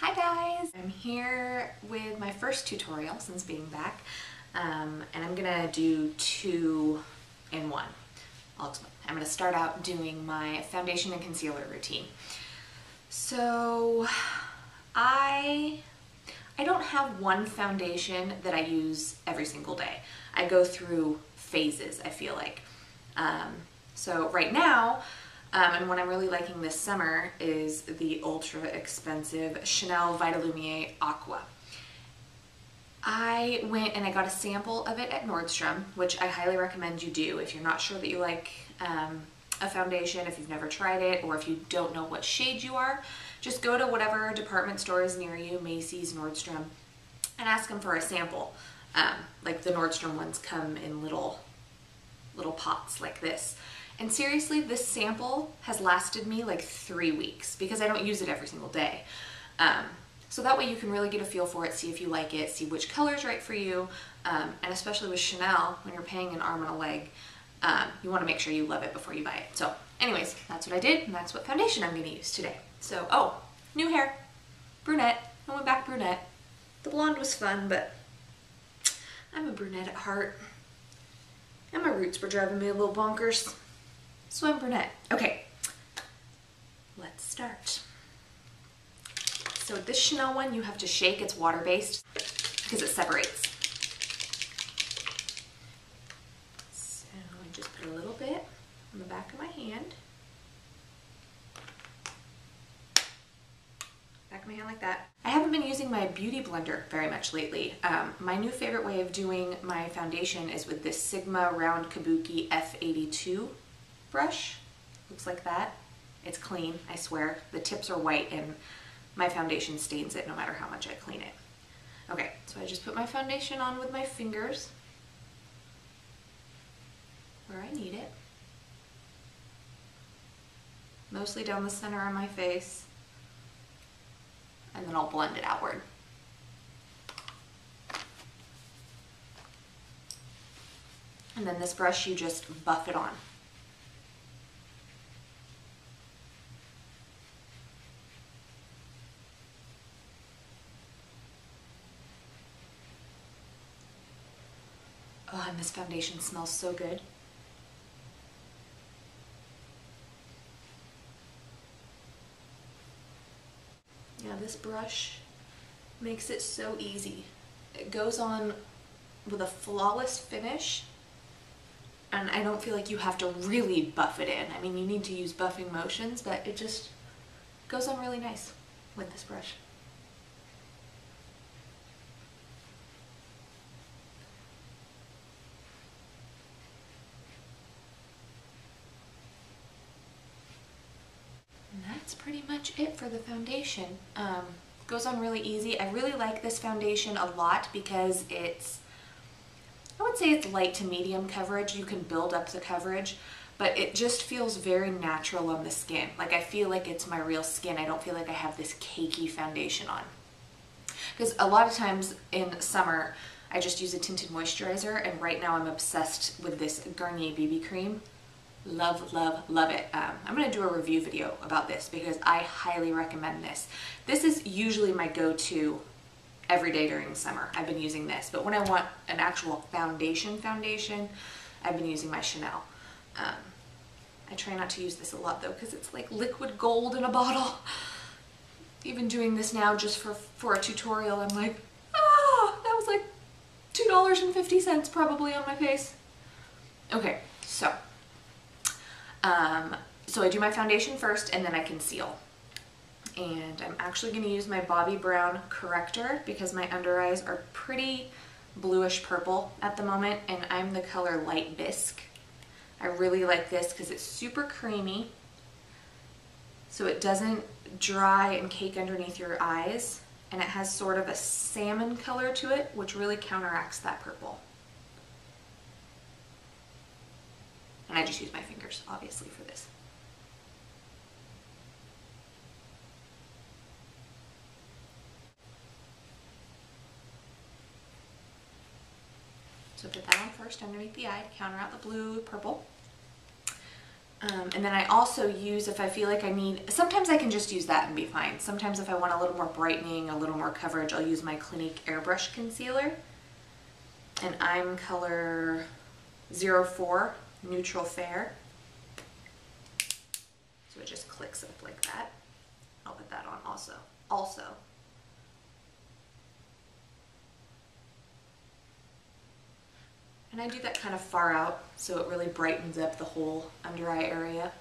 Hi guys! I'm here with my first tutorial since being back, and I'm gonna do two in one. I'll explain. I'm gonna start out doing my foundation and concealer routine. So I don't have one foundation that I use every single day. I go through phases, I feel like. So right now, and what I'm really liking this summer is the ultra expensive Chanel Vitalumiere Aqua. I went and I got a sample of it at Nordstrom, which I highly recommend you do if you're not sure that you like a foundation, if you've never tried it, or if you don't know what shade you are. Just go to whatever department store is near you, Macy's, Nordstrom, and ask them for a sample. Like the Nordstrom ones come in little pots like this. And seriously, this sample has lasted me like 3 weeks because I don't use it every single day. So that way you can really get a feel for it, see if you like it, see which color is right for you, and especially with Chanel, when you're paying an arm and a leg, you want to make sure you love it before you buy it. So anyways, that's what I did, and that's what foundation I'm going to use today. So, oh, new hair, brunette. I went back brunette. The blonde was fun, but I'm a brunette at heart, and my roots were driving me a little bonkers. So I'm brunette. Okay, let's start. So this Chanel one, you have to shake. It's water-based because it separates. So I just put a little bit on the back of my hand. Back of my hand like that. I haven't been using my beauty blender very much lately. My new favorite way of doing my foundation is with this Sigma Round Kabuki F82 brush. Looks like that. It's clean, I swear. The tips are white and my foundation stains it no matter how much I clean it. Okay, so I just put my foundation on with my fingers where I need it. Mostly down the center of my face. And then I'll blend it outward. And then this brush, you just buff it on. Oh, and this foundation smells so good. Yeah, this brush makes it so easy. It goes on with a flawless finish, and I don't feel like you have to really buff it in. I mean, you need to use buffing motions, but it just goes on really nice with this brush. That's pretty much it for the foundation. Goes on really easy. I really like this foundation a lot because I would say it's light to medium coverage. You can build up the coverage, but it just feels very natural on the skin. Like I feel like it's my real skin. I don't feel like I have this cakey foundation on. Because a lot of times in summer, I just use a tinted moisturizer, and right now I'm obsessed with this Garnier BB cream. Love, love, love it. I'm going to do a review video about this because I highly recommend this. This is usually my go-to every day during summer. I've been using this, but when I want an actual foundation, I've been using my Chanel. I try not to use this a lot though because it's like liquid gold in a bottle. Even doing this now just for a tutorial, I'm like, ah, that was like $2.50 probably on my face. Okay, so I do my foundation first and then I conceal. And I'm actually going to use my Bobbi Brown Corrector because my under eyes are pretty bluish purple at the moment, and I'm the color Light Bisque. I really like this because it's super creamy, so it doesn't dry and cake underneath your eyes, and it has sort of a salmon color to it, which really counteracts that purple. And I just use my fingers, obviously, for this. So put that on first underneath the eye to counter out the blue, purple. And then I also use, if I feel like I need, sometimes I can just use that and be fine. Sometimes if I want a little more brightening, a little more coverage, I'll use my Clinique airbrush concealer. And I'm color 04, Neutral Fair. So it just clicks up like that. I'll put that on also. And I do that kind of far out, so it really brightens up the whole under eye area.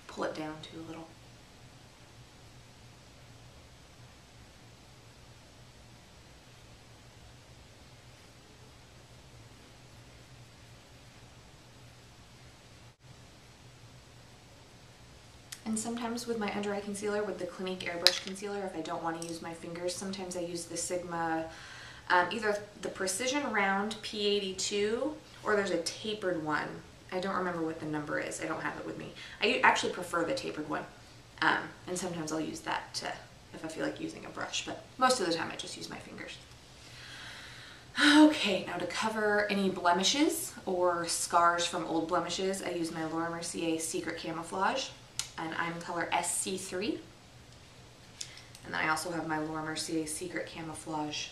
Pull it down too a little. And sometimes with my under eye concealer, with the Clinique airbrush concealer, if I don't want to use my fingers, sometimes I use the Sigma, either the Precision Round P82 or there's a tapered one. I don't remember what the number is. I don't have it with me. I actually prefer the tapered one. And sometimes I'll use that if I feel like using a brush, but most of the time I just use my fingers. Okay, now to cover any blemishes or scars from old blemishes, I use my Mercier Secret Camouflage. And I'm color SC3. And then I also have my Mercier Secret Camouflage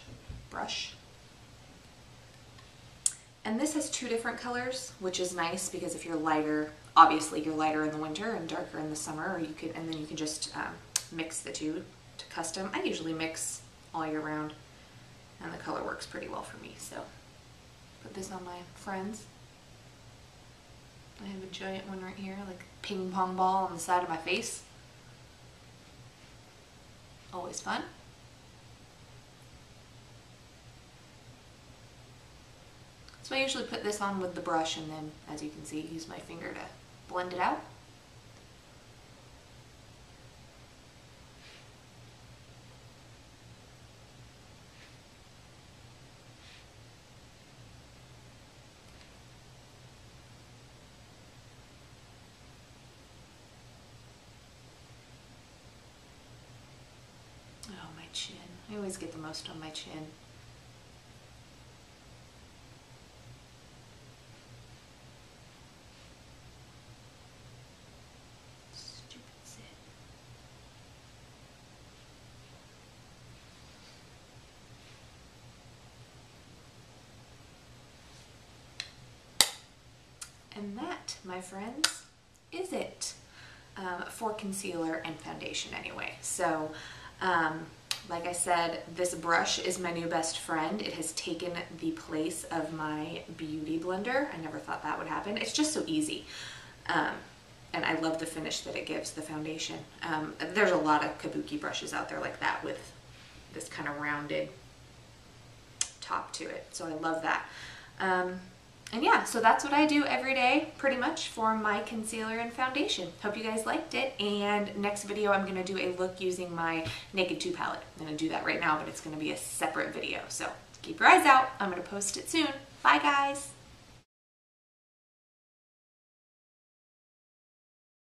brush. And this has two different colors, which is nice because if you're lighter, obviously you're lighter in the winter and darker in the summer, or you could, and then you can just mix the two to custom. I usually mix all year round, and the color works pretty well for me. So put this on my friends. I have a giant one right here, like a ping pong ball on the side of my face. Always fun. So I usually put this on with the brush and then, as you can see, use my finger to blend it out. Oh, my chin. I always get the most on my chin. Stupid Sid. And that, my friends, is it for concealer and foundation anyway. So, like I said, this brush is my new best friend. It has taken the place of my beauty blender. I never thought that would happen. It's just so easy. And I love the finish that it gives the foundation. There's a lot of kabuki brushes out there like that with this kind of rounded top to it. So I love that. And yeah, so that's what I do every day, pretty much, for my concealer and foundation. Hope you guys liked it, and next video I'm going to do a look using my Naked 2 palette. I'm going to do that right now, but it's going to be a separate video, so keep your eyes out. I'm going to post it soon. Bye, guys!